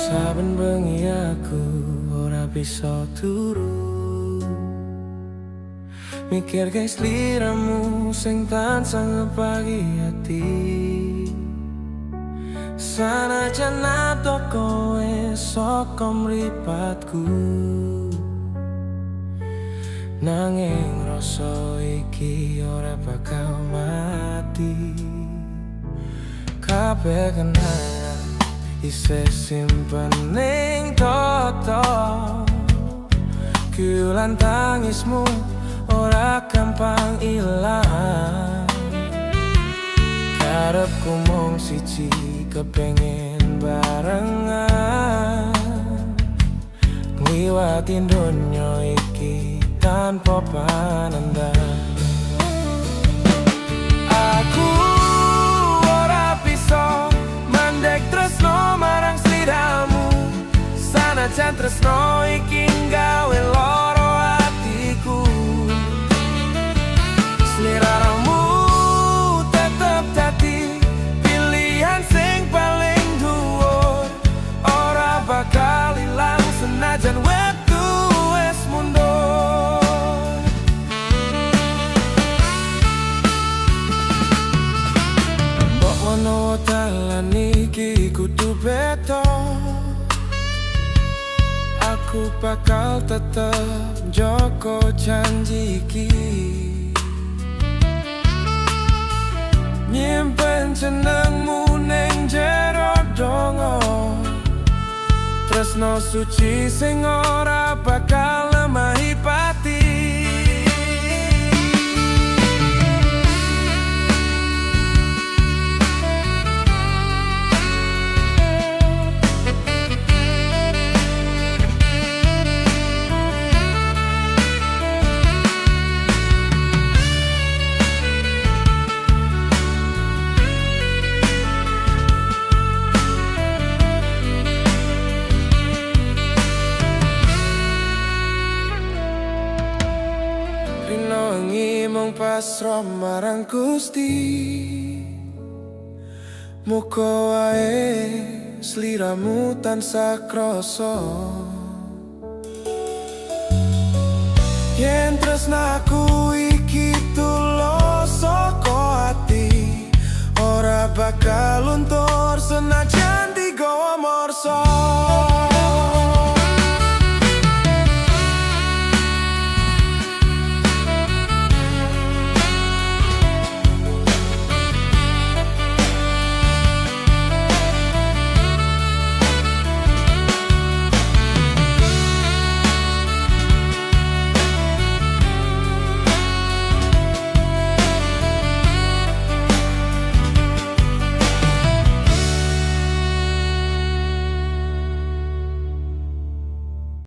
Saben bengi aku ora bisa turu, mikir guys liramu sing tansah ngepagi hati. Sanajan nato kowe saka mripatku, nanging rasa iki ora bakal mati. Kabeh kenangan isih simpen ning toto, kulan tangismu ora gampang ilang. Karepku mung siji, kepengin barengan ngliwati donya iki tanpa panandang. Aku ora bisa mandek tresno marang sliramu, sanajan tresno iki gawe loro atiku. Sliramu tetep dadi pilihan sing paling dhuwur, ora bakal ilang senajan wektu wis mundur. Mbok menawa dalan iki kudu beda, aku bakal tetep njaga janji iki, nyimpen jenengmu ning jero donga. Tresno suci sing ora bakal lemahi pati. Rinongi mung pasrah marang Gusti, muga wae sliramu tansah krasa. Yen tresnaku iki tulus saka ati, ora bakal luntur senajan digawa morso.